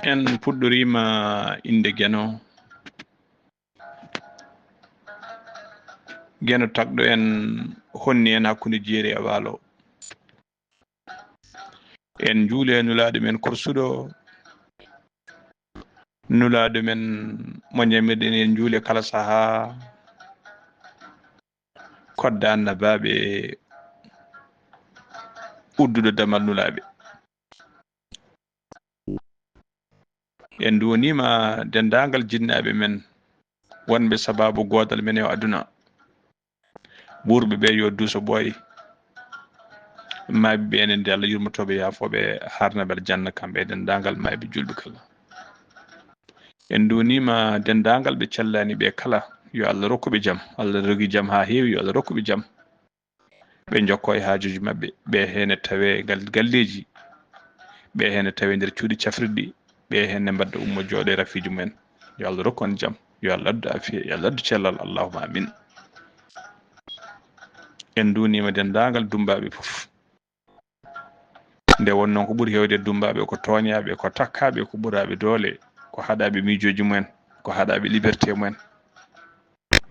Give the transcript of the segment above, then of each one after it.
en puɗɗorima inde geno tagɗo en honni en hakkunde jeeri e waalo en juule nulaaɗo men korsuɗo nulaaɗo men mo ñamirɗen en juule kala sahaa kodda annabaaɓe udduɗo damal nulaaɓe en duwonima dendagal jinnaɓe men wonɓe sababu godal men e aduna ɓurɓe ɓe yo duuso ɓooyi maaɓe ɓe enen nde Allah yurmotoɓe yaafoɓe harnabel janna kamɓe e dendagal maaɓe julɓe kala en duwonima dendagal ɓe cellani ɓe kala yo Allah rokkuɓe jaam Allah rogi jaam ha heewi yo Allah rokkuɓe jaam ɓe jokko e haajuji maɓɓe ɓe hene tawe galleji ɓe hene tawe nder cuuɗi cafrirɗi ɓe henne mbadda ummo jooɗe rafiji mumen yo Allah rokku on jaam yo Allah addu afiya yo Allah addu cellal allahumma amin en dunima dendagal dumbaɓe fof nde wonnoon ko ɓuuri hewde dumbaɓe ko tooñaɓe ko takkaɓe ko ɓuraɓe doole ko haɗaɓe miijoji mumen ko haɗaɓe liberté mumen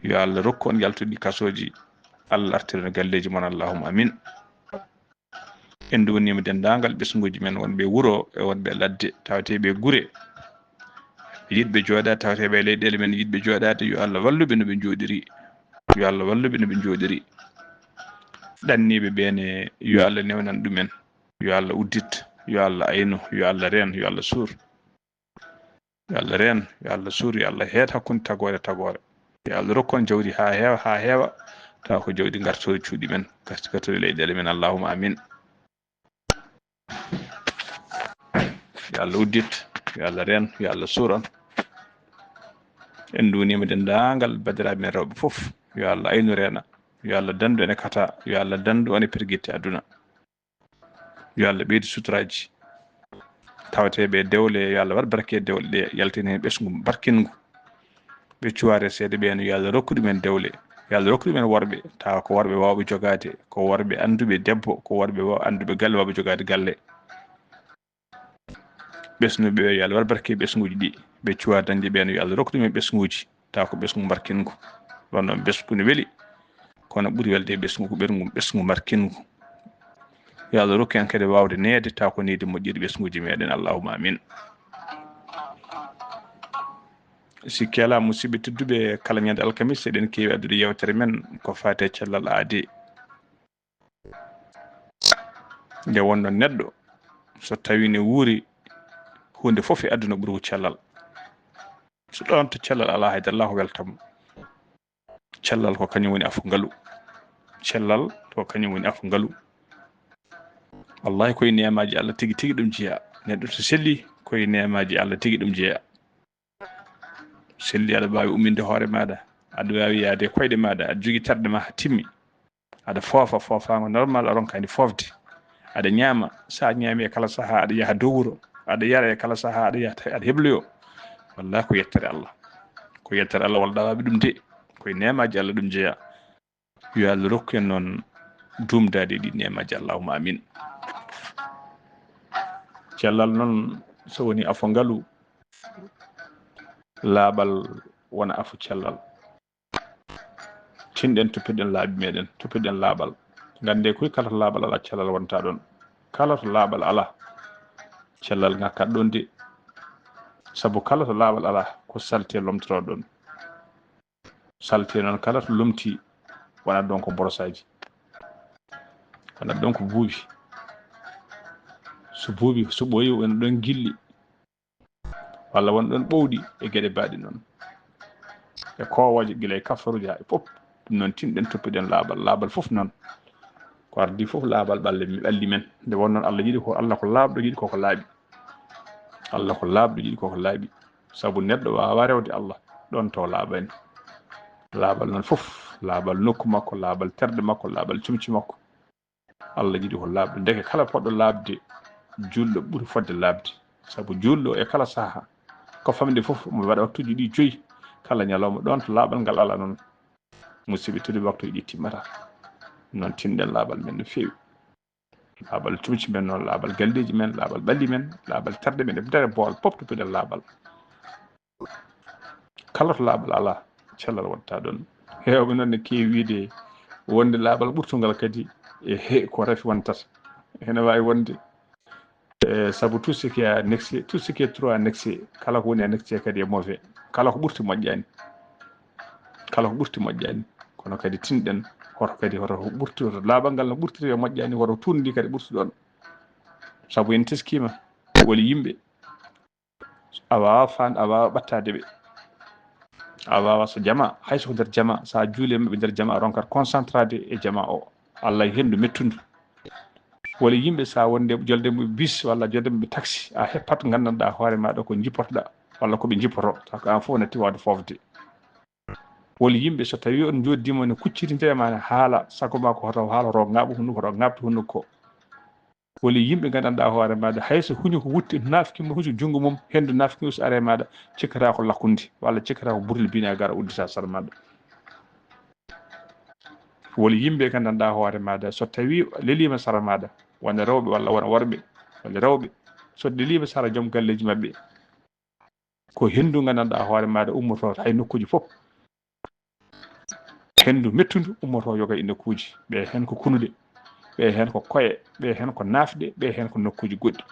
yo Allah rokku on yaltuɗi kasoji Allah artirana galleji mon allahumma amin en duwonima dendagal ɓesguji men wonɓe wuro e wonɓe ladde tawateɓe gure yiɗɓe jooɗade tawateɓe e leyɗele men yiɗɓe jooɗade yo Allah walluɓe no ɓe jooɗiri yo Allah walluɓe no ɓe jooɗiri ɗanniɓe ɓene yo Allah newnan ɗumen yo Allah uddit yo Allah aynu yo Allah reen yo Allah suur yo Allah reen yo Allah suur yo Allah heet hakkunde tagore tagore yo Allah rokku on jawdi ha heewa tawa ko jawdi gartoɗo cuuɗi men gartoɗo leyɗele men allahumma amin yo Allah uddit yo Allah reen yo Allah suur on en dunima dendagal badiraɓe men rewɓe fof yo Allah aynu reena yo Allah dandu ene kata yo Allah dandu on e perguitte aduna yo Allah ɓeydu suturaji tawateɓe dewle yo Allah waɗ barke e dewle ɗe yaltina hen ɓesgu barkingu ɓe cuware seeɗa ɓen yo Allah rokku ɗumen dewle yo Allah rokku ɗumen worɓe tawa ko worɓe wawɓe jogade ko worɓe anduɓe debbo ko worɓe anduɓe galle wawɓe jogade galle ɓesnuɓe yo Allah waɗ barke ɓesguji ɗi ɓe cuwa dañde ɓen yo Allah rokku ɗumen ɓesguji tawa ko ɓesgu barkingu ɗon noon ɓesgu ne weeli kono ɓuuri welde ɓesgu ko ɓesgu barkingu yo Allah rokku en kadi wawde neede taw ko needi moƴƴiri ɓesguji meɗen allahumma amin sikki ala musidɓe tedduɓe kala ñande alkamis eɗen keewi addude yewtere men ko fate cellal aade nde wonno neɗɗo so tawi ne wuuri hunde fof e aduna ɓuuri ko cellal so ɗon to cellal ala haydara ala ko weltamo cellal ko kañum woni afu ngalu cellal to kañum woni afu ngalu wallahi koye nemaji Allah tigi tigi ɗum jeeya neɗɗo to selli koye nemaji Allah tigi ɗum jeeya selli aɗa wawi umminde hoore maɗa aɗa wawi yaade koyɗe maɗa aɗa jogui terɗe ma ha timmi aɗa foofago normal a ronkani fofde aɗa ñaama sa ñaami e kala saaha aɗa yaaha dow wuro aɗa yara e kala saaha aɗa yaha aɗa hebloyo wallahi ko yettere Allah walla wawi ɗum de koye nemaji Allah ɗum jeeya yo Allah rokku en noon dumdade ɗi nemaji allahumma amin cellal noon so woni afo ngalu laaɓal wona afu cellal tinɗen toppirɗen laabi meɗen toppirɗen laaɓal gande koye kala to laaɓal ala cellal wonta ɗon kala to laaɓal ala cellal ngakkat ɗon de saabu kala to laaɓal ala ko salte lomtoro ɗon salte noon kala to lomti wonat ɗon ko borosaji wonat ɗon ko buubi so buubi so ɓooyi wona ɗon gilli walla won ɗon ɓowɗi e gueɗe baɗi noon e kowoje guila e kafaruji ha e fof ɗum noon tinɗen toppiɗen laaɓal fof noon ko ardi fof laaɓal ɓalli men nde won noon Allah yiɗi ko Allah ko laaɓɗo yiɗi koko laaɓi Allah ko laaɓɗo yiɗi koko laaɓi saabu neɗɗo wawa rewde Allah ɗon to laaɓani laaɓal noon fof laaɓal nokku makko laaɓal terɗe makko laaɓal cumci makko Allah yiɗi ko laaɓɗo ndeke kala poɗɗo laaɓde julɗo ɓuuri fodde laaɓde saabu julɗo e kala saaha ko famde fof mo waɗa waktuji ɗi 5 kala ñalawma ɗon to laaɓal ngal ala noon musidɓe tedduɓe waktuji ɗi timmata noon tinɗen laaɓal men no feewi laaɓal cuuci men noon laaɓal galleji men laaɓal ɓalli men laaɓal terɗe men e dere bool pop to piɗen laaɓal kala to laaɓal ala cellal watta ɗon hewɓe noon ne keewi wiide wonde laaɓal ɓurtugal kadi e he ko rafi wontata ene wawi wonde sabu tout ce qui est annexé tout ce qui est trop annexé kala ko woni annexé kadi e mauvais kala ko ɓurti moƴƴani kala ko ɓurti moƴƴani kono kadi tinɗen hoto kadi hoto ɓurti hoto laaɓal ngal no ɓurtiri e moƴƴani hoto tundi kadi ɓurti ɗon sabu en teskima woli yimɓe a wawa fan a wawa ɓattade ɓe a wawa so jama hayso ko nder jama sa juule maɓe nder jama a ronkat concentrade e jama o Allah e hendu mettundu wala yimɓe sa wonde jolde mo bis walla jolde mo taxi a heppat gandanɗa hoore maɗa ko jippotoɗa walla koɓe jippoto taw ko an fof natti wawde fofde woli yimɓe so tawi on joddima ne kucciti ndema ne haala sago ma ko hoto haaloro ŋaaɓa hunnuko hoto ŋabde hunnuko woli yimɓe gandanɗa hoore maɗa hayso huñu ko wutti nafkimo huuso junngo mum hendu nafkimo so are maɗa cikkata ko lakkundi walla cikkata ko burle bina gara uddita sara maɗa woli yimɓe gandanɗa hoore maɗa so tawi lelima sara maɗa wonde rewɓe walla wona worɓe walla rewɓe so lelima sara joom galleji mabɓe ko hendu gandanɗa hoore maɗa ummoto hay nokkuji fof hendu mettudu ummoto yoga e nokkuji ɓe hen ko kunude ɓe hen ko koye ɓe hen ko nafde ɓe hen ko nokkuji goɗɗi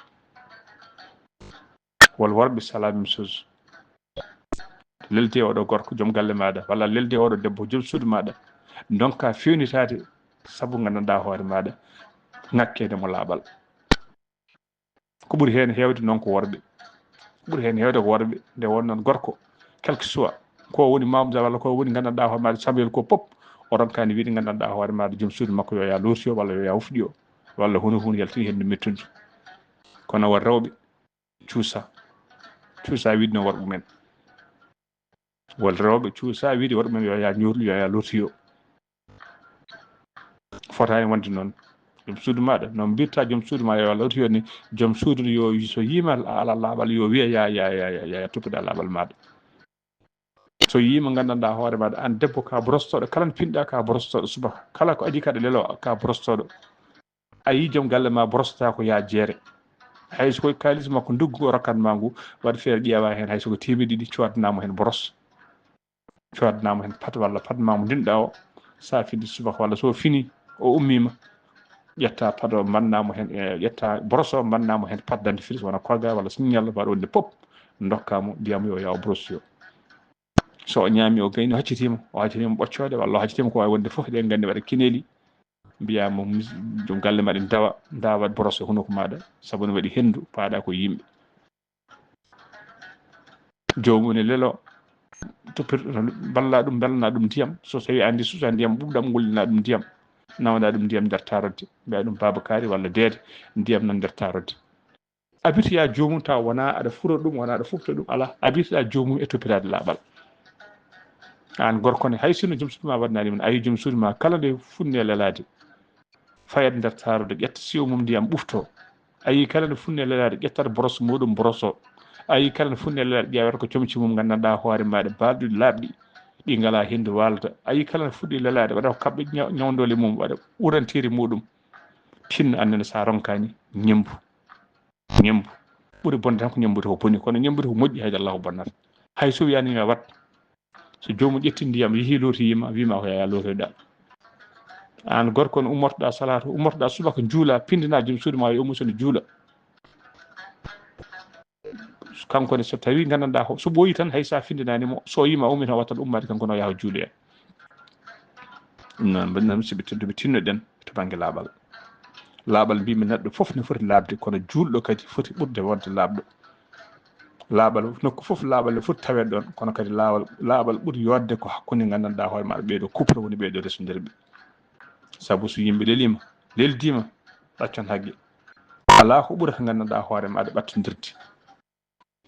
wol worɓe sala même chose lelde oɗo gorko joom galle maɗa walla lelde oɗo debbo joom suudu maɗa donka fewnitade saabu gandanɗa hoore maɗa ŋakkede mo laaɓal ko ɓuuri hen hewde noon ko worɓe ko ɓuuri hen hewde ko worɓe nde wonnoon gorko quelque soit ko woni mamousa walla ko woni gandanɗa hoore maɗa samuel ko pop o ronkani wiide gandanɗa hoore maɗa joom suudu makko yo ya lorti o walla yo ya hufɗi o walla hunde yaltini hen no mettude kono won rewɓe cuusa wiide no worɓe men wol rewɓe cuusa wiide worɓe men yo ya ñootlu yo ya lorti o fotani wonde noon joom suudu maɗa no mbirta joom suudu ma yo lorti o ni joom suudu yo so yima ala laaɓal yo wiya ya toppiɗa laaɓal maɗa so yima gandanɗa hoore maɗa an debbo ka brostoɗo kala no pinɗa ka brostoɗo subaka kala ko adi kaɗa lelo ka brostoɗo a yi joom galle ma brostata ko ya jeere hayso koye kalis makko nduggu o rokkatma ngu waɗa feere ƴeewa hen haysoko temedde ɗiɗi codanamo hen brosse codanamo hen pat walla patmamo ndinɗa o sa fini subaka walla so fini o ummima ƴetta pat o mbannamo hen ƴetta brosse o mbannamo hen pat dentifrice wona kolga walla signal waɗa wonde pop dokkamo mbiyamo yo yaw brosse o so o ñaami o gayni o haccitima ɓoccode walla o haccitima ko wawi wonde fof eɗen gandi waɗa kineli mbiyama joom galle maɗa dawa brosse hunnuko maɗa saabu ne waɗi hendu paaɗa ko yimɓe jomum ne lelo toppirɗo balla ɗum belna ɗum ndiyam so tawi andi susa ndiyam ɓuɓɗam gollina ɗum ndiyam nawda ɗum ndiyam nder tarodde mbiya ɗum babakari walla deede ndiyam nan nder tarodde abitoya jomum taw wona aɗa furo ɗum wona aɗa fufta ɗum ala abitoɗa jomum e toppitade laaɓal an gorko ne hay sinno joom suudu ma waɗnani men ayi joom suudu ma kala nde funne lelade fayat nder tarodde ƴetta siwo mum ndiyam ɓufto ayi kala nde funne lelade ƴettat brosse muɗum brosse o ayi kala nde funne lelade ƴewata ko comci mum gandanɗa hoore maɗa balɗuɗi laaɓɗi ɗi ngala hendu walda ayi kala nde fuɗɗi lelade waɗa ko kaɓɓe ñawdole mum waɗa ɓurantiri muɗum tinno annene sa ronkani ñembu ɓuuri bonde tan ko ñembude ko boni kono ñembude ko moƴƴi hayde Allah ko bonnata hay so wiyanima wat so jomum ƴetti ndiyam yeehi looti yima wima ko yaya lotoyɗa an gorko no ummortoɗa salatu ummortoɗa subaka juula pindina joom suudu ma yo ummo sono juula kanko ne so tawi gandanɗa so ɓooyi tan hay sa findinanimo so yima ummi tan wattat ummade kanko no yaha juuloya ɗum noon mbaɗi musidɓe tedduɓe tinnoɗen to banggue laaɓal mbimi neɗɗo foof ne foti laabde kono juulɗo kadi foti ɓurde wonde laaɓɗo laaɓal nokku fof laaɓal ne foti tawede ɗon kono kadi laaɓal ɓuuri yodde ko hakkude gandanɗa hoore maɗa ɓeeɗo kupra woni ɓeeɗo resodiriɓe saabu so yimɓe leldima ɗaccan haqqe ala ko ɓurata gandanɗa hoore maɗa ɓattodirde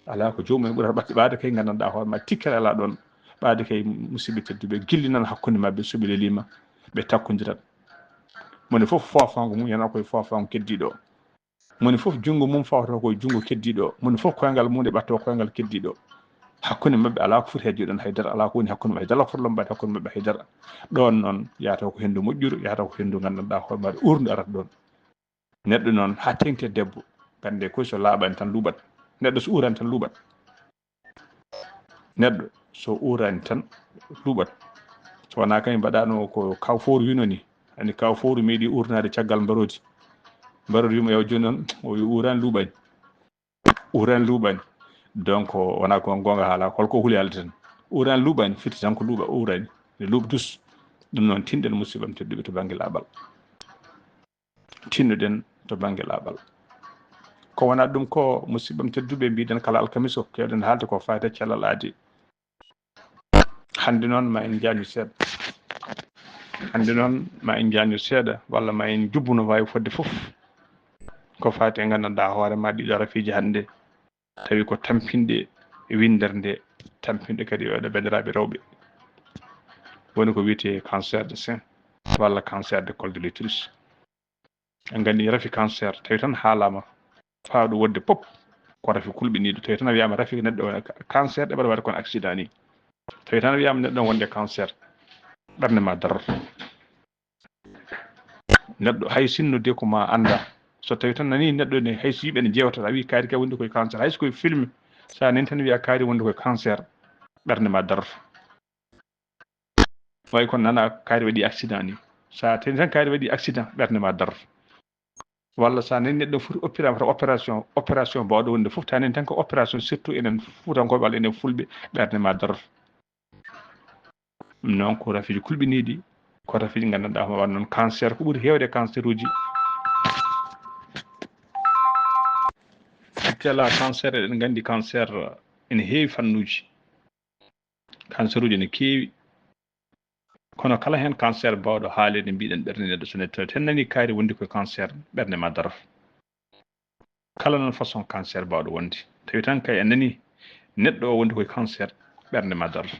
ala ko jomum en ɓurata ɓaade kay gandanɗa hoore maɗa tikkere ala ɗon ɓaade kay musidɓe tedduɓe gillinan hakkude mabɓe soɓe lelima ɓe takkodirat mone fof fofango mum yana koye fofango keddiɗo moni fof jungo mum fawto ko jungo keddiɗo moni fof koyngal mum de ɓatto koyngal keddiɗo hakkunde mabɓe ala ko foti heddiɗon haydara ala ko woni hakkunde mabɓe haydara fotolom mbaɗe hakkunde mabɓe haydara ɗon noon yataw ko hendu moƴƴuru yataw ko hendu gandanɗa hoore maɗa urdu arata ɗon neɗɗo noon ha tengte debbo gande koy so laaɓani tan luuɓat neɗɗo so urani tan luuɓat neɗɗo so urani tan luuɓat so wona kañum mbaɗano ko kaw foru wino ni andi kaw foru meeɗi urnade caggal mbarodi wimo yaw joni noon o urani luuɓani donc wona ko gonga haala holko huli haalde tan urani luuɓani fitti tan ko luuɓa urani ne luuɓa dus ɗum noon tinɗen musidɓam tedduɓe to banggue laaɓal tinnuɗen to banggue laaɓal ko wona ɗum ko musidɓam tedduɓe mbiɗen kala alkamis o kewɗen haalde ko fayta cellal aadi hande noon ma en jañu seeɗa hande noon ma en jañu seeɗa walla ma en jubbu no wawi fodde fof ko fati e gandanɗa hoore ma ɗiɗo rafiji hande tawi ko tampinde windere nde tampinde kadi oɗo bandiraɓe rewɓe woni ko wiyete cancer de sein walla cancer de col de l'utérus en gandi rafi cancer tawi tan haalama fawɗo wonde pop ko rafi kulɓiniɗo tawi tan a wiyama rafi neɗɗo cancer ɗeɓaɗa waɗa kono accident ni tawi tan wiyama neɗɗo wonde cancer ɓernde ma darata neɗɗo hay sinnude ko ma anda so tawi tan nani neɗɗo ne hayso yimɓe ne jewtata a wi kaari ka wonde koye cancer hayso koye film sa nani tan wiya kaari wonde koye cancer ɓernde ma darata way kono nana kaari waɗi accident ni sa tawi tan kaari waɗi accident ɓernde ma darata walla sa nani neɗɗo foti oppirama ta opération bawɗo wonde fof ta nani tan ko opération surtout enen fuutankoɓe walla enen fulɓe ɓernde ma darata ɗum noon ko rafiji kulɓiniɗi ko rafiji gandanɗa hono wan noon cancer ko ɓuuri hewde cancer uji tela cancer eɗen gandi cancer ene heewi fannuji cancer uji ne keewi kono kala hen cancer bawɗo haalede mbiɗen ɓernde neɗɗo so neɗɗo tan nani kaari wondi koye cancer ɓernde ma darata kala noon façon cancer bawɗo wonde tawi tan kay en nani neɗɗo o wondi koye cancer ɓernde ma darata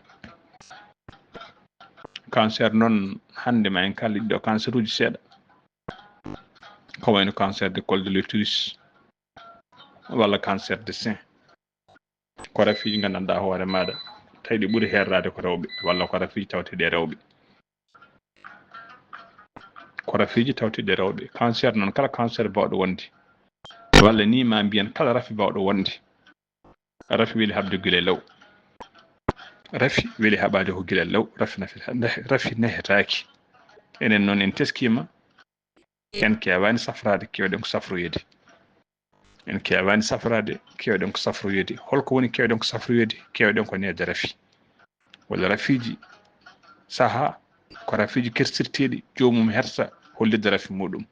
cancer noon hande ma en kalli ɗiɗo cancer uji seeɗa ko wayno cancer de col de l'utérus walla cancer de sein ko rafiji gandanɗa hoore maɗa tawi ɗi ɓuuri herrade ko rewɓe walla ko rafiji tawteɗe rewɓe ko rafiji tawteɗe rewɓe cancer noon kala cancer bawɗo wonde walla ni ma mbiyen kala rafi bawɗo wonde rafi weeli habde guila law rafi weeli haɓade ko guila law rafi nehetaki enen noon en teskima en kewani safrade kewɗen ko safroyede en kewani safrade kewɗen ko safroyede holko woni kewɗen ko safroyede kewɗen ko nede rafi walla rafiji saaha ko rafiji kersirteɗi jomum hersa hollide rafi muɗum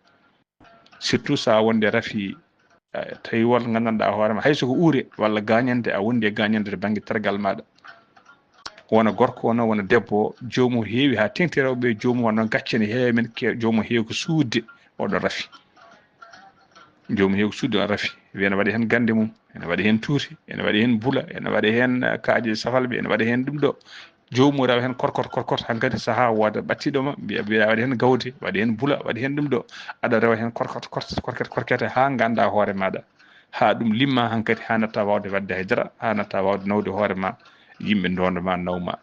surtout sa wonde rafi tawi wol gandanɗa hoorema hayso ko uure walla gañande a wondi e gañande to banggue tergal maɗa wona gorko wona debbo jomum heewi ha tengti rewɓe jomum wonno gacce ne heewi men jomum heewi ko suudde oɗo rafi jomum heewi ko suudde on rafi wiya ne waɗi hen gande mum ene waɗi hen tuuti ene waɗi hen bula ene waɗi hen kaaje safalɓe ene waɗi hen ɗum ɗo jomum rewa hen korkot hankkadi saaha woda ɓattiɗoma mbiya waɗi hen gawdi waɗi hen bula waɗi hen ɗum ɗo aɗa rewa hen korkete ha ganda hoore maɗa ha ɗum limma hankkadi ha natta wawde wadde haydara ha natta wawde nawde hoore ma yimɓe ndondoma nawma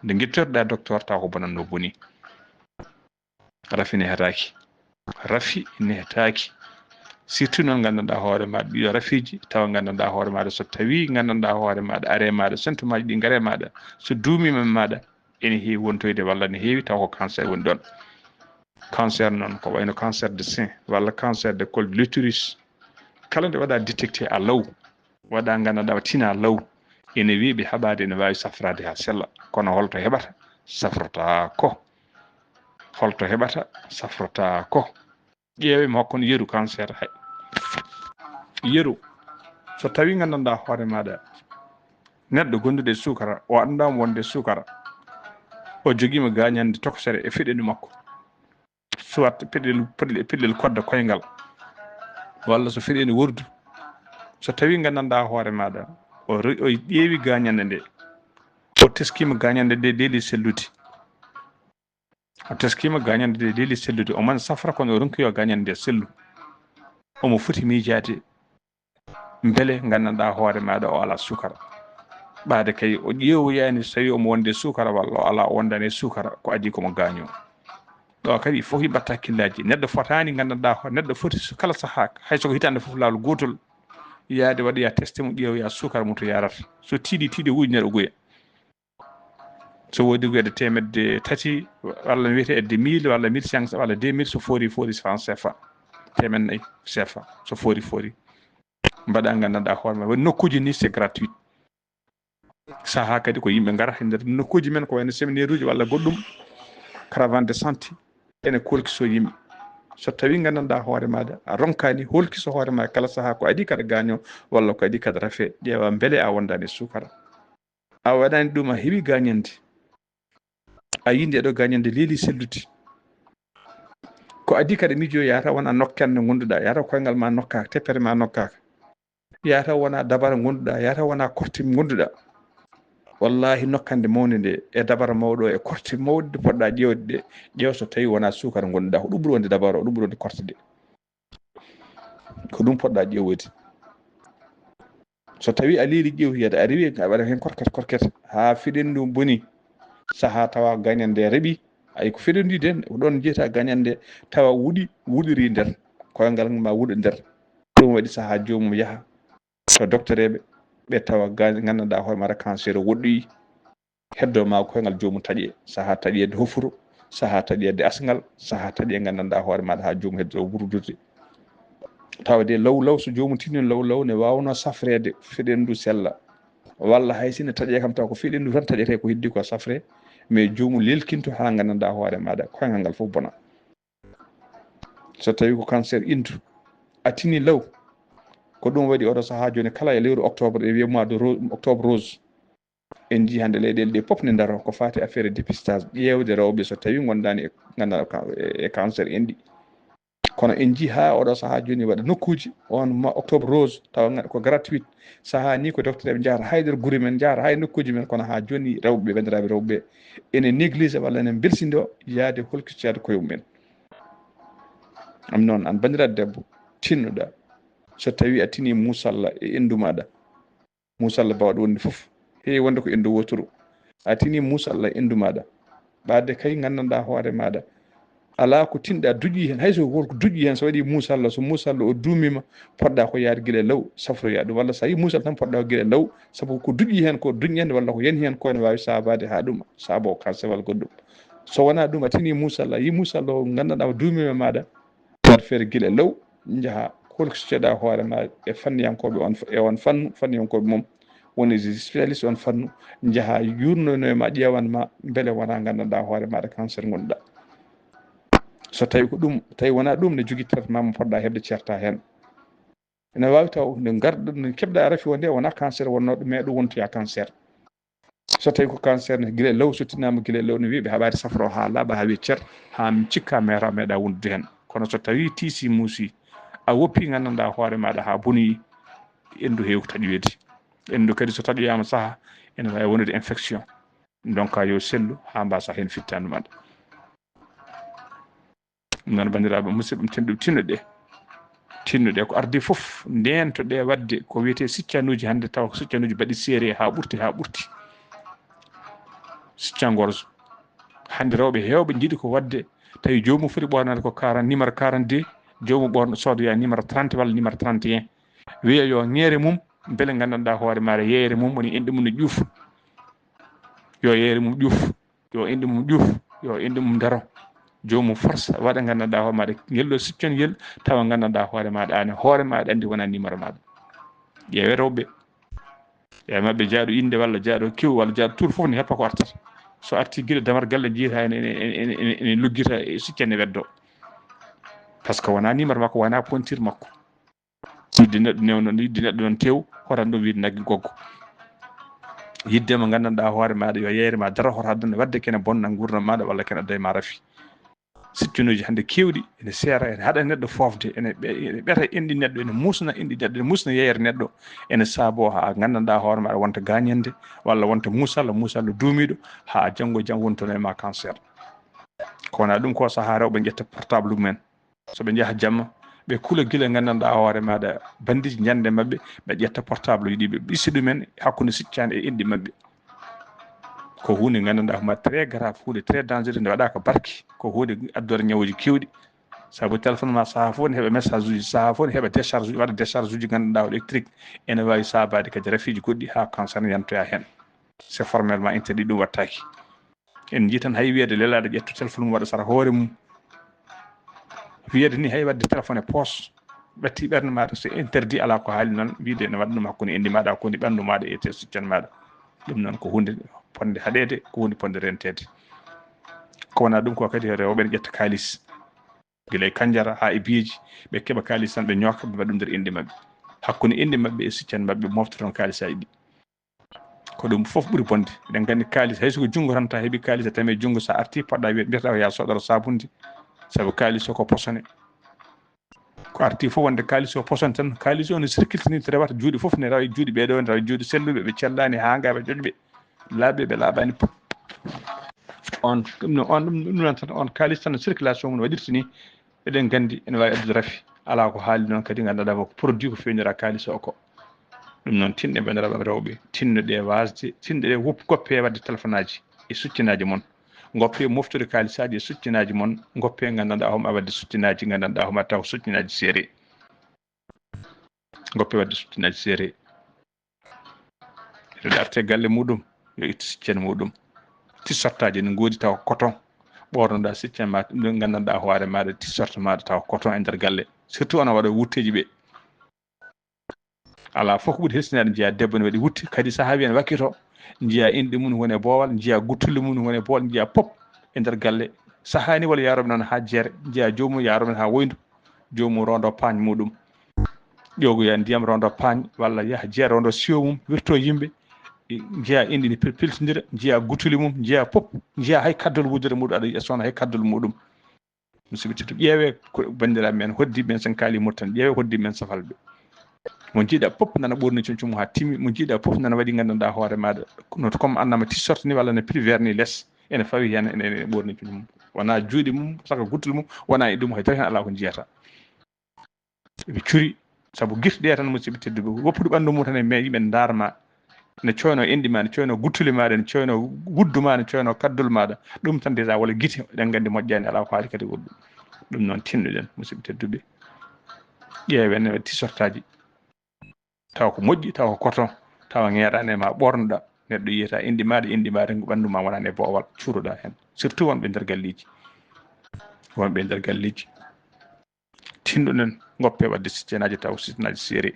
nde guittorɗa docteur taw ko bonanno boni rafi nehetaki rafi nehetaki surtout noon gandanɗa hoore maɗa ɗiɗo rafiji tawa gandanɗa hoore maɗa so tawi gandanɗa hoore maɗa are maɗa symptôme aji ɗi gaare maɗa so duumima maɗa ene heewi wontoyde walla ne heewi taw ko cancer woni ɗon cancer noon ko wayno cancer de sein walla cancer de col de l'utérus kala nde waɗa détecté a law waɗa gandanɗa tina law ene weeɓi haɓade ene wawi safrade ha sella kono holto heɓata safrata ko ƴeewema hokkon yeru cancer hay yeru so tawi gandanɗa hoore maɗa neɗɗo gonduɗo e sukara o andama wonde sukara o joguima gañande tokosere e feɗeli makko soit peɗɗel kodda koyngal walla so feɗeni wordu so tawi gandanɗa hoore maɗa o ƴeewi gañande nde o teskima gañande nde leeli sellude o man safra kono o ronki yo gañande nde sellu omo foti miijade mbele gandanɗa hoore maɗa o ala sukara ɓaade kay o ƴeewoyani so tawi omo wonde sukara walla o ala o wondani sukara ko adi komo gaño ɗo kadi fof mbatta hakkillaji neɗɗo fotani gandanɗa neɗɗo foti kala saaha haysoko hitande fof lawol gotol yaade waɗoya testé mo ƴeewoya sukara mum to yarata so tiiɗi wuuji neɗɗo guya so wodi gueɗe temedde tati walla wiyete edde 1000 walla 1500 walla 2000 so foori franc CFA temen nayyi CFA so foori mbaɗa gandanɗa hoore ma woni nokkuji ni c'est gratuit saaha kadi ko yimɓe gara e nder nokkuji men ko wayno séminaire uji walla goɗɗum caravane de santé ene kolkiso yimɓe so tawi gandanɗa hoore maɗa a ronkani holkiso hoore ma kala saaha ko adi kada gaño walla ko adi kada rafe ƴeewa beele a wondani sukara a waɗani ɗum a heeɓi gañande a yii ndeɗo gañande leeli sellude ko adi kada miijo yata wona nokkande gonduɗa yata koyngal ma nokkaka teppere ma nokkaka yata wona dabara gonduɗa yata wona korte gonduɗa wallahi nokkande mawde nde e dabara mawɗo e korte mawɗe poɗɗa ƴewde ɗe ƴeew so tawi wona sukara gonduɗa ko ɗum ɓuuri wonde dabara o ɗum ɓuuri wonde korte ɗe ko ɗum poɗɗa ƴeewoyde so tawi a leeli ƴeewtiyade a rewi a waɗa hen korket ha fiɗendu boni saaha tawa gañande reeɓi ay ko feɗondi den ko ɗon jeyta gañande tawa wuɗiri nder koyngal ma wuuɗa nder ɗum waɗi saaha jomum yaaha to docteur eɓe ɓe tawa gandanɗa hoore maɗa cancer woɗɗoyi heddo ma koyngal jomum taaƴe saaha taaƴede hofuru saaha taaƴede asgal saaha taaƴe gandanɗa hoore maɗa ha jomum heddo wurdude tawde law so jomum tinni law ne wawno safrede feɗendu sella walla hay sinno taaƴe kam taw ko feɗendu tan taaƴete ko heddi ko safre mais jomum lelkinto ha gandanɗa hoore maɗa koyngal ngal fof bona so tawi ko cancer indu a tinni law ko ɗum waɗi oɗo saaha joni kala e lewru octobre e wiye mois de octobre rose en jii hande leyɗele ɗe pop ne daro ko fati affaire dépistage ƴewde rewɓe so tawi gondani e gandanɗa e cancer enɗi kono en jii ha oɗo saaha joni waɗa nokkuji on mois octobre rose tawa ko gratuit saaha ni ko docteur eɓe jahata hay nder guure men jahata hay nokkuji men kono ha joni rewɓe bandiraɓe rewɓe ene néglige walla ene belsido yaade holkitade koye mumen am noon an bandiraɗo debbo tinnuɗa so tawi a tini musalla e endu maɗa musalla bawɗo wonde foof heewi wonde ko endu woturu a tini musalla e endu maɗa ɓadde kay gandanɗa hoore maɗa ala ko tinɗa duƴƴi hen hayso wonko duƴƴi hen so waɗi musalla so musalla o duumima poɗɗa ko yaade guila law safroya ɗum walla sa yi musalla tan poɗɗa ko guila law saabu ko duƴƴi hen ko duñƴande walla ko yani hen ko ne wawi sabade ha ɗum saabo cancer walla goɗɗum so wona ɗum a tini musalla yi musalla o gandanɗa o duumima maɗa waɗ feere guila law jaaha holkisoɗa hoore ma e fanniyankoɓe on fannu fanniyankoɓe mum woni spécialiste on fannu jaaha yurnonoyma ƴewanma beele wona gandanɗa hoore maɗa cancer gonɗuɗa so tawi ko ɗum tawi wona ɗum ne jogui traitement mo poɗɗa hebde certa hen ene wawi taw nde garɗo no keɓɗa rafi o nde wona cancer wonnoɗo mais ɗum wontoya cancer so tawi ko cancer ne guila law so tinnama guila law no wiiɓe haɓade safro ha laaɓa ha wiye ceer ha cikka meeɗa wondude hen kono so tawi tiisi muusi a woppi gandanɗa hoore maɗa ha bonoyi endu heewi ko taƴoyde endu kadi so taƴoyama saaha ene wawi wonude infection donc yo sellu ha mbasa hen fittandu maɗa ɗum noon bandiraɓe musidɓe tinnuɗe ko ardi foof ndentoɗe wadde ko wiyete siccanuji hande taw ko siccanuji mbaɗi série ha ɓurti siccangorzo hande rewɓe hewɓe jiiɗi ko wadde tawi jomum foti ɓornade ko numéro 42 jomum ɓorno sodoya numéro 30 walla numéro 31 wiya yo ñeere mum beele gandanɗa hoore maɗa yeeyre mum woni inɗe mum ne ƴuuf yo yeeyre mum ƴuuf yo inɗe mum ƴuuf yo inɗe mum daro jomum force waɗa gandanɗa hoore maɗa ngel ɗo siccongel tawa gandanɗa hoore maɗa an hoore maɗa andi wona numéro maɗa ƴeewe rewɓe e mabɓe jaaɗo inde walla jaaɗo kiw walla jaaɗo tour foof ne heppa ko artata so arti guila damar galle jiita ene luggita e siccane weddo par ce que wona numéro makko wona pointure makko yidde neɗɗo newno yidde neɗɗo noon tew hotan ɗum wiide naggue goggo yiddema gandanɗa hoore maɗa yo yeeyre ma daro hoto haddande wadde kene bonna gurdam maɗa walla kene adda e ma rafi siccanuji hande kewɗi ene seera ene haɗa neɗɗo fofde ene ɓeeta enɗi neɗɗo ene musna enɗi neɗɗo ene musna yeeyre neɗɗo ene saabo ha gandanɗa hoore maɗa wonta gañande walla wonta musalla duumiɗo ha janggo e jaam wontono e ma cancer ko wona ɗum ko saaha rewɓe ƴetta portable mumen soɓe jaaha jamma ɓe kula gila gandanɗa hoore maɗa bandiji ñande mabɓe ɓe ƴetta portable yiɗi ɓe ɓisi ɗumen hakkude siccani e inɗi mabɓe ko hunde gandanɗa homa très grave hunde très dangereux nde waɗaka barki ko hunde addore ñawuji kewɗi sabu téléphone ma saaha fof ne heɓa message uji saaha fof ne heɓa décharge uji waɗa décharge uji gandanɗa o électrique ene wawi sabade kadi rafiji goɗɗi ha cancer ne yantoya hen c'est formellement interdit ɗum wattaki en jii tan hay wiyede lelaɗo ƴettu téléphone mum waɗa sara hoore mum wiyede ni hay wadde téléphone e poche ɓatti ɓernde maɗa c'est interdit ala ko haali noon wiide ne waɗa ɗum hakkude indi maɗa hakkude ɓandu maɗa e te siccane maɗa ɗum noon ko hunde ponde haɗede ko hunde ponde rentede ko wona ɗum ko kadi rewɓe ne ƴetta kalis guila e kanjara ha e biyeji ɓe keeɓa kalis tan ɓe ñoka ɓe mbaɗa ɗum nder indi mabɓe hakkude indi mabɓe e siccane mabɓe mofta toon kalisaji ɗi ko ɗum fof ɓuuri bonde eɗen gandi kalis hay soko junngo tan ta heeɓi kalis a tami junngo sa arti poɗɗa mbiyata ko ya soɗoro sabunde sabu kalis o ko posone ko arti fof wonde kalis o posone tan kalis o ne circultini to rewata juuɗe fof ne rawa e juuɗe ɓeɗo ne rawa e juuɗe selluɓe ɓe cellani ha ngaɓe ƴoƴɓe laaɓe ɓe laaɓani on ɗum noon tan on kalis tan no circulation mum waɗirta ni eɗen gandi ene wawi addude rafi ala ko haali noon kadi gandanɗa ko produit ko fewnira kalis o ko ɗum noon tinɗe bandiraɓe rewɓe tinnoɗe wasde tinɗe goppe wadde téléphone aji e succinaji moon goppe moftude kalisaji e succinaji moon goppe gandanɗa homa wadde succinaji gandanɗa homa taw succinaji séré goppe wadde succinaji séré eɗe arte galle muɗum yo itta siccene muɗum tissortaji ne goodi taw coton ɓornoɗa siccane ma ɗum ɗum gandanɗa hoore maɗa tissorte maɗa taw coton e nder galle surtout ona waɗa wutteji ɓe ala fof ko ɓuuri hestinade jiiya debbo ne waɗi wutte kadi saaha wiyen wakkito jiiya inɗe mum woni e boowal jiiya guttulle mum woni e boowal jiiya pop e nder galle sahani walla yaroɓe noon ha jeere jiiya jomum yaroɓe ha woyndu jomum rondo pagne muɗum ƴogoya ndiyam rondo pagne walla yaaha jeere rondo siwo mum wirto yimɓe jiiya inɗe ne piltodira jiiya guttuli mum jiiya pop jiiya hay kaddol wudere muɗum aɗa yiya sowona hay kaddol muɗum musidɓe tedduɓe ƴeewe ko bandiraɓe men hoddiɓe men sen kaali murtan ƴeewe hoddiɓe men safalɓe mo jiiɗa pop nana ɓorni cum ha timmi mo jiiɗa pop nana waɗi gandanɗa hoore maɗa no comme annama tissorte ni walla ne privé ni less ene fawi hen ene ɓorni cum mum wona juuɗe mum saka guttul mum wona e ɗum hay tawi hen ala ko jiyata ɓe curi saabu guirɗe tan musidɓe tedduɓe woppude ɓandu mum tan e yimɓe darma ne coyno indi ma ne coyno guttuli maɗa ne coyno wuddu ma ne coyno kaddul maɗa ɗum tan déjà walla guite eɗen gandi moƴƴani ala ko haali kadi goɗɗum ɗum noon tinnuɗen musidɓe tedduɓe ƴeewen e tisortaji taw ko moƴƴi taw ko coton tawa ŋeeɗani e ma ɓornoɗa neɗɗo yiyata indi maɗa ɓandu ma wonani e boowal cuuruɗa hen surtout wonɓe nder galleji wonɓe nder galleji tinɗuɗen goppe wadde siccenaji taw siccenaji séré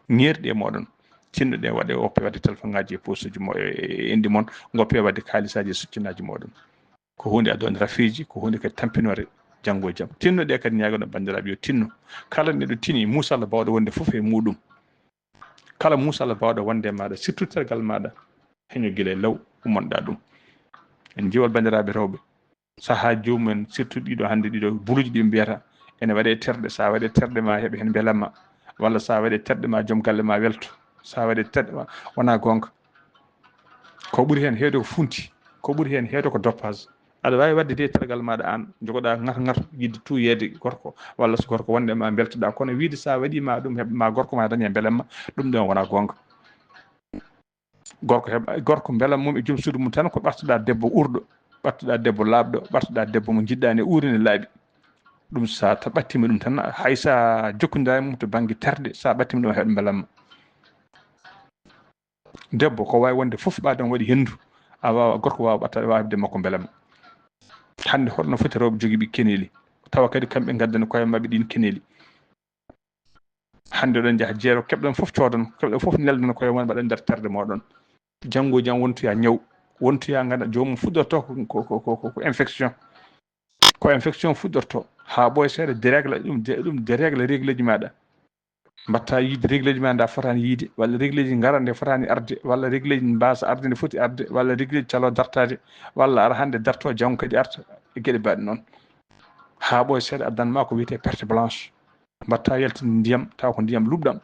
ŋerɗi e moɗon tinɗuɗe waɗe goppe wadde téléphone ngaji e poche uji e indi moon goppe wadde kalisaji e succinaji moɗon ko hunde addode rafiji ko hunde kadi tampinore janggo e jaam tinnuɗe kadi ñagoɗo bandiraɓe yo tinno kala neɗɗo tini muusalla bawɗo wonde fof e muɗum kala muusalla bawɗo wonde maɗa surtout tergal maɗa heño guila e law ummonɗa ɗum en jiwol bandiraɓe rewɓe saaha jomumen surtout ɗiɗo hande ɗiɗo buluji ɗi mbiyata ene waɗe terɗe sa waɗe terɗe ma heeɓe hen belamma walla sa waɗe terɗe ma joom galle ma welto sa waɗe terɗe ma wona gonga ko ɓuuri hen heewde ko funti ko ɓuuri hen heewde ko doppage aɗa wawi wadde de tergal maɗa an jogoɗa ngar yidde tuyede gorko walla so gorko wonde ma beltoɗa kono wiide sa waɗima ɗum heɓma gorko ma dañe belamma ɗum ɗon wona gonga gorko heɓa gorko belam mum e joom suudu mum tan ko ɓartuɗa debbo urɗo ɓartuɗa debbo laaɓɗo ɓartuɗa debbo mo jiɗɗani uurine laaɓi ɗum sa ɓattima ɗum tan hay sa jokkodira mum to banggue terɗe sa ɓattima ɗum heɓa belamma debbo ko wawi wonde fof ɓaadam waɗi hendu a wawa gorko wawa ɓatta wawa hebde makko belamma hande holno foti rewɓe joguiɓe keneli tawa kadi kamɓe gaddana koye mabɓe ɗin keneli hande ɗon jaaha jeero keɓɗon fof coodon keɓɗon fof neldon koye mon mbaɗa nder terde moɗon janggo jam wontoya ñaw wontoya ganda jomum fuɗɗorto ko infection ko infection fuɗɗorto ha ɓooya seeɗa ɗum dérègle régle ji maɗa mbatta yiide régle ji ma nda fotani yiide walla régle ji ngara nde fotani arde walla régle ji mbasa arde nde foti arde walla régle ji calo dartade walla ara hande darto janggo kadi arta e gueɗe mbaɗe noon ha ɓooya seeɗa addanma ko wiyete perte blanche mbatta yaltinde ndiyam taw ko ndiyam lubɗam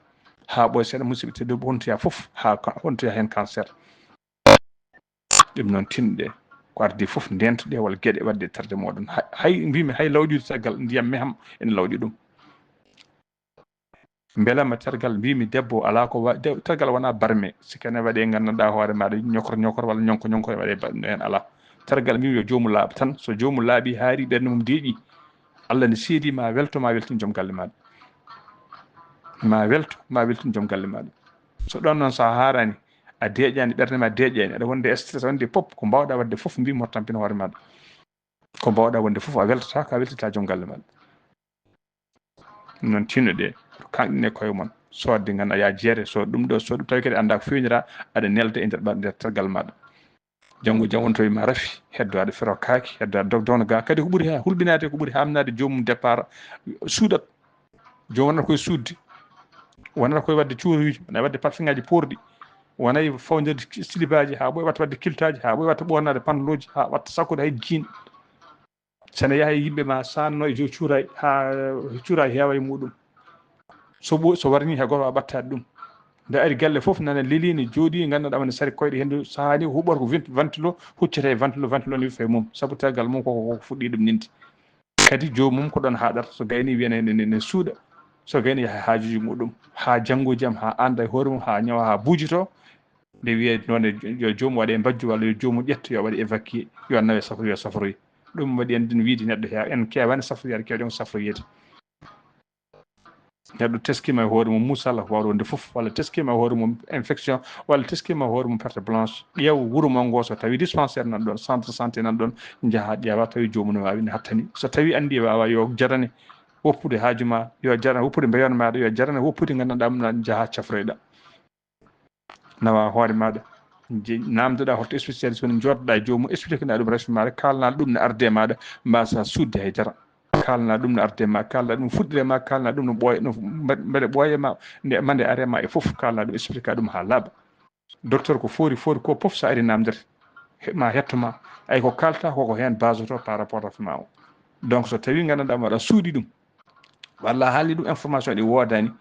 ha ɓooya seeɗa musidɓe tedduɓe hontoya fof ha hontoya hen cancer ɗum noon tinɗe ko ardi fof ndentoɗe walla gueɗe wadde tarde moɗon hay mbimi hay lawƴude caggal ndiyam meham ene lawƴi ɗum mbelama tergal mbimi debbo ala ko tergal wona barme sikane waɗe gandanɗa hoore maɗa ñokor walla ñonko waɗe hen ala tergal mbimi yo jomum laaɓa tan so jomum laaɓi haari ɓernde mum deeƴi Allah ne seedi ma weltin joom galle maɗa ma weltin joom galle maɗa so ɗon noon sa harani a deeƴani ɓernde ma deeƴani aɗa wonde stress wonde pop ko mbawɗa wadde foof mbimo tampina hoore maɗa ko mbawɗa wonde foof a weltata ka weltita joom galle maɗa non tinnuɗe kanɗine koye mon sodde ganduɗa ya jeere so ɗum tawi kadi anda ko fewnira aɗa nelda e nder tergal maɗa janggo jam won to ma rafi heddo aɗa fero kaaki heddo aɗa dogdowno ga kadi ko ɓuuri ha hulɓinade ko ɓuuri hamnade jomum départ suuɗat jomum wonata koye suudde wonata koye wadde cuuruji wona wadde parfum ngaji porɗi wonayi fawdirde silibaji ha ɓoye watta wadde kiltaji ha ɓoye watta ɓornade pantaloji ha watta sakkude hay jean sene yaha yimɓe ma sanno e jo cuuray ha cuuray heewa e muɗum so warni ha goto a ɓattade ɗum nde ari galle fof nana lelini jooɗi ganduɗa wone sari koyɗe hendu sahani huɓɓata ko ventilo huccete e ventilo ni wife mum saabu tergal mum koko fuɗɗi ɗum ninde kadi jomum ko ɗon haɗata so gayni wiyene ne suuɗa so gayni yaha haajuji muɗum ha janggo jaam ha anda e hoore mum ha ñawa ha buujito nde wiye noon yo jomum waɗe mbajju walla yo jomum ƴetta yo waɗe évacué yo nawe safroyi ɗum waɗi en din wiide neɗɗo heewa en kewani safroyade kewɗen ko safroyede neɗɗo teskima e hoore mum musalla ko wawde fof walla teskima e hoore mum infection walla teskima e hoore mum perte blanche ƴeew wuuro mon ngo so tawi dispensaire nan ɗon centre santé nan ɗon jaaha ƴeewa tawi jomum ne wawi ne hattani so tawi andi wawa yo jarane woppude haaju ma yo jarane woppude mbeyon maɗa yo jarane woppude gandanɗa ɗum jaaha cafroyɗa nawa hoore maɗa namdoɗa holto spécialiste woni joddoɗa e jomum explique na ɗum resmi maɗa kalna ɗum ne arde maɗa mbasa sudde haydara kalna ɗum no arde ma kalna ɗum fuɗɗire ma kalna ɗum no ɓooya no mbeɗa ɓooya ma nde mande are ma e fof kalna ɗum explique ɗum ha laaɓa docteur ko foori ko fof so ari namdete ma hettoma ay ko kalta koko hen base to par rapport à o donc so tawi gandanɗa waɗa suuɗi ɗum walla haali ɗum information ɗi wodani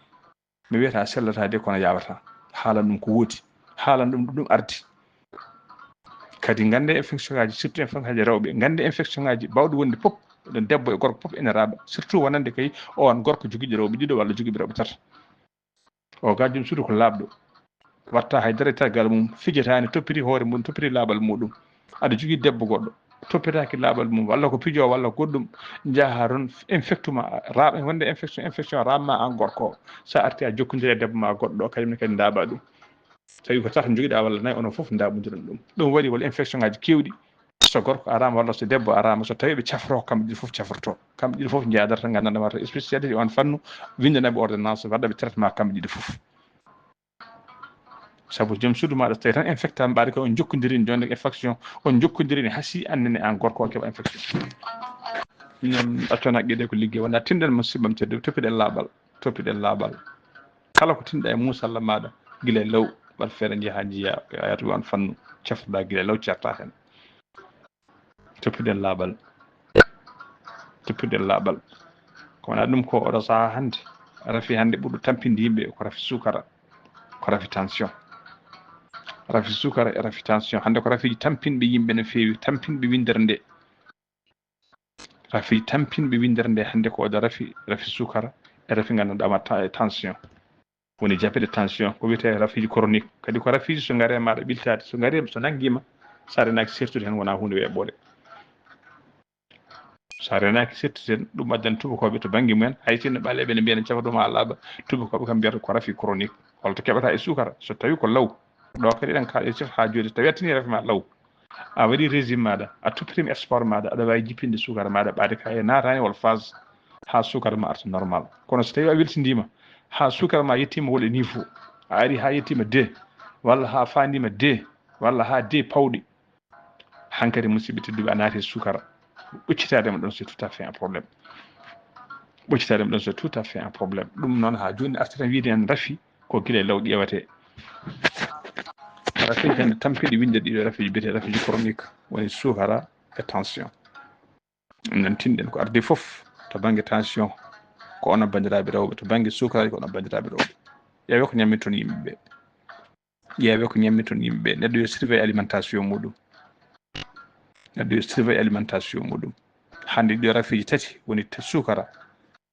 mi wiyata sellatade kono yawata haalan ɗum ko woodi haalan ɗum ardi kadi gande infection ngaji surtout infection ngaji rewɓe gande infection ngaji bawɗi wonde pop ɗon debbo e gorko pop ene raaɓa surtout wonande kay on gorko joguiɗo rewɓe ɗiɗo walla joguiɓe rewɓe tata o ga joom suudu ko laaɓɗo watta haydara e tergal mum fijetani toppiti hoore mum toppiti laaɓal muɗum aɗa jogui debbo goɗɗo toppitaki laaɓal mum walla ko pijo walla goɗɗum jaaha toon infectuma raaɓa wonde infection ramma an gorko sa arti a jokkodiri e debbo ma goɗɗo kañumne kadi daaɓa ɗum tawi ko tata joguiɗa walla nayyi onon foof daɓodiron ɗum waɗi wala infection ngaji kewɗi so gorko arama walla so debbo arama so tawi ɓe cafro kamɓe ɗiɗi foof cafroto kamɓe ɗiɗi foof jadata gandanɗa wata spécialité on fannu windanaɓe ordonnance waɗaɓe traitement kamɓe ɗiɗi foof saabu joom suudu maɗa so tawi tan infecta mbaɗi ko on jokkodiri jonde infection on jokkodiri ne haasi annene an gorko o keeɓa infection non ɗaccon haqqide ko ligguey wona tinɗen musibbam teddu toppiɗen laaɓal kala ko tinɗa e musalla maɗa guila e law waɗ feere jeeha jiiya ayata wi on fannu cafroɗa guila e law certa hen toppiɗen laaɓal ko wona ɗum ko oɗo saaha hannde rafi hannde ɓurɗo tampinde yimɓe ko rafi sukara ko rafi tension e rafi tension hannde ko rafiji tampinɓe yimɓe no feewi tampinɓe windere nde rafi tampinɓe windere nde hannde ko oɗo rafi sukara e rafi gandanɗama tension woni diabète tension ko wiyete rafiji chronique kadi ko rafiji so gaari maɗa ɓiltade so gaari so nanguima sa renaki sertude hen wona hunde weɓɓode sa renaki sertude hen ɗum addani tubakoɓe to banggue mumen hay sinno ɓaleɓe ne mbiya ne cafaduma laaɓa tubakoɓe kam mbiyata ko rafi chronique holto keɓata e sukara so tawi ko law ɗo kadi eɗen kaal e ha joni tawi a tini rafi ma law a waɗi régime maɗa a toppitima sport maɗa aɗa wawi jippinde sukara maɗa ɓaade ka e natani wol phase ha sukara ma arta normal kono so tawi a weltidima ha sukara ma yettima wol e niveau a ari ha yettima 2 walla ha fandima 2 walla ha 2 pawɗi hankkadi musidɓe tedduɓe a naati e sukara ɓoccitadema ɗon c'est tout à fait un problème ɗum noon ha joni arti tan wiide en rafi ko guila e law ƴewate rafiji hande tampiɗi winde ɗiɗo rafiji biyete rafiji chronique woni sukara e tension nan tinɗen ko ardi foof to banggue tension ko onon bandiraɓe rewɓe to banggue sukaraji ko onon bandiraɓe rewɓe ƴeewe ko ñamminton yimɓeɓe neɗɗo yo surveille alimentation muɗum hande ɗiɗo rafiji tati woni sukara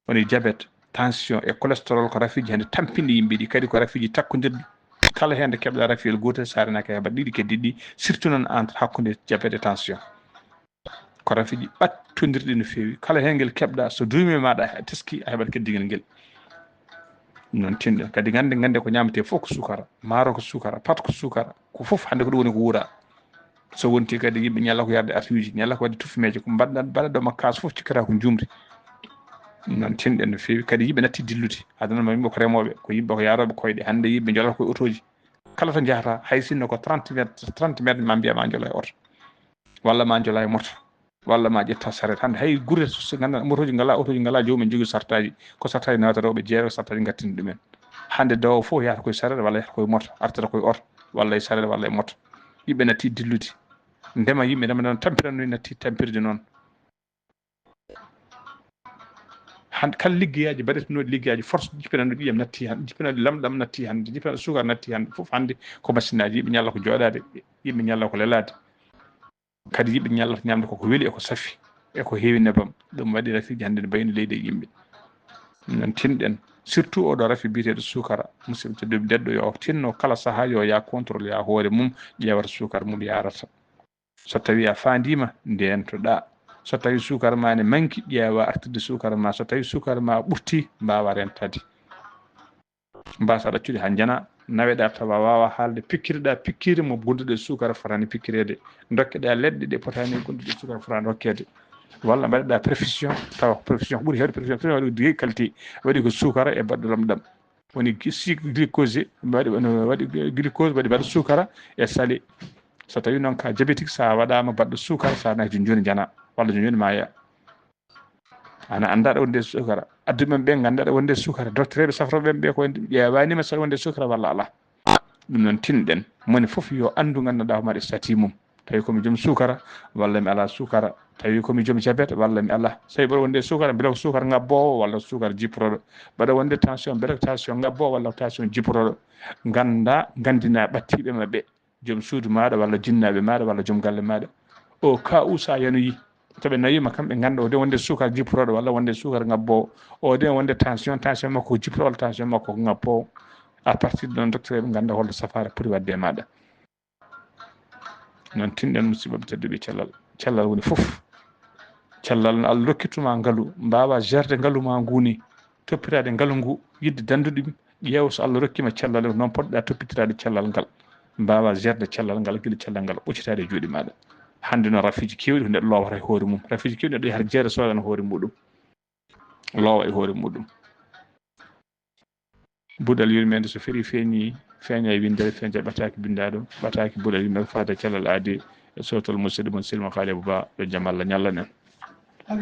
woni diabète tension e cholestérol ko rafiji hande tampinde yimɓe ɗi kadi ko rafiji takkodirɗi kala hende keɓɗa rafiyel gotel sarenaka heɓat ɗiɗi ke ɗiɗi surtout noon entre hakkude diabète et tension ko rafiji ɓattodirɗi no fewi kala hen ngel keɓɗa so duumi maɗa a teski a heɓat keddigel ngel non tinɗen kadi gande ko ñamete fof ko sukara maaro ko sukara pat ko sukara ko fof hande ko ɗum woni ko wuura so wonti kadi yimɓe ñalla ko yarde artuji ñalla ko wadde tufmeje ko mbaɗaɗoma kas fof cikkata ko jumri non tinɗen no fewi kadi yimɓe natti dillude adanama yimɓe ko remoɓe ko yimɓe ko yaroɓe koyɗe hande yimɓe jolata koye otoji kala to jahata hay sinno ko 30 métre ma mbiya ma jola e oto walla ma jola e moto walla ma ƴetta saret hande hay gurde so ganduɗa motoji ngala otoji ngala jomumen jogui sartaji ko sartaji nawata rewɓe jeere sartaji gattini ɗumen hande dawo fof yahata koye saret walla yahata koye moto artata koye oto walla e saret walla e moto yimɓe natti dillude ndema yimɓe ndema noon tampiranno natti tampirde noon hande kala liggeyaji mbaɗetenoɗi liggeyaji force jippinanɗo ƴiyam natti hande jippinanɗo lamɗam natti hande jippinanɗo sukar natti hande fof hande ko machine aji yimɓe ñalla ko joɗade yimɓe ñalla ko lelade kadi yimɓe ñalla ñamde koko weeli eko safi eko heewi nebam ɗum waɗi rafiji hande ne mbayno leydi e yimɓe non tinɗen surtout oɗo rafi biteɗo sukara musidɓe tedduɓe deɗɗo yo tinno kala saaha yo ya contrôle ya hoore mum ƴewata sukara mum yarata so tawi a fandima ndentoɗa so tawi sukara ma ne manki ƴeewa artirde sukara ma so tawi sukara ma ɓurti mbawa rentade mbasa ɗaccude ha jana naweɗa tawa wawa haalde pikkiriɗa pikkiri mo gonduɗo sukara fotani pikkirede dokkeɗa leɗɗe ɗe potani gonduɗe sukara fotani hokkede walla mbaɗeɗa prévision tawa prévision ko ɓuuri hewde prévision waɗi ko qualité waɗi ko sukara e baɗɗo lamɗam woni glucose waɗi glucose waɗi baɗɗo sukara e sali so tawi noon ka diabétique sa waɗama baɗɗo sukara sa naati joni jana walla joni maya ana andaɗa wonde sukara addumen ɓe gandaɗa wonde sukara docteur ɓe safroɓe ɓe ko ƴewanima sa wonde sukara walla ala ɗum noon tinɗen moni foof yo andu ganduɗa ko maɗa stati mum tawi komi joom sukara walla mi ala sukara tawi komi joom diabète walla mi ala so tawi mbaɗa wonde sukara beele ko sukara ngabbowo walla sukara jipporoɗo mbaɗa wonde tension beele ko tension ngabbowo walla tension jipporoɗo ganda gandina ɓattiɓe maɓɓe joom suudu maɗa walla jinnaɓe maɗa walla joom galle maɗa o ka u sa yanoyi toɓe nawima kamɓe ganda ode wonde sukara jipporoɗo walla wonde sukara ngabbowo ode wonde tension makko ko jipporoɗo walla tension makko ko ngabbowo à partir de noon docteur ɓe ganda holto safara poti wadde e maɗa noon tinɗen musidɓeɓe tedduɓe cellal woni foof cellal no Allah rokkituma ngaalu mbawa gerde ngaalu ma nguni toppitade ngaalu ngu yidde dandude ɗum ƴeewa so Allah rokkima cellal noon poɗɗa toppitirade cellal ngal mbawa gerde cellal ngal guila cellal ngal ɓoccitade e juuɗe maɗa hande noon rafiji kewɗi ko neɗɗo lowata e hoore mum rafiji kewɗi neɗɗo yahata jeere sodana hoore muɗum lowa e hoore muɗum buɗal yurmede so feeri feeñi feeña e windere feeña ɓataki bindaɗo ɓataki buɗal yurmede fata cellal aadi e sotol musidɗo mon silma Kalibou Ba yo jaam Allah ñalla en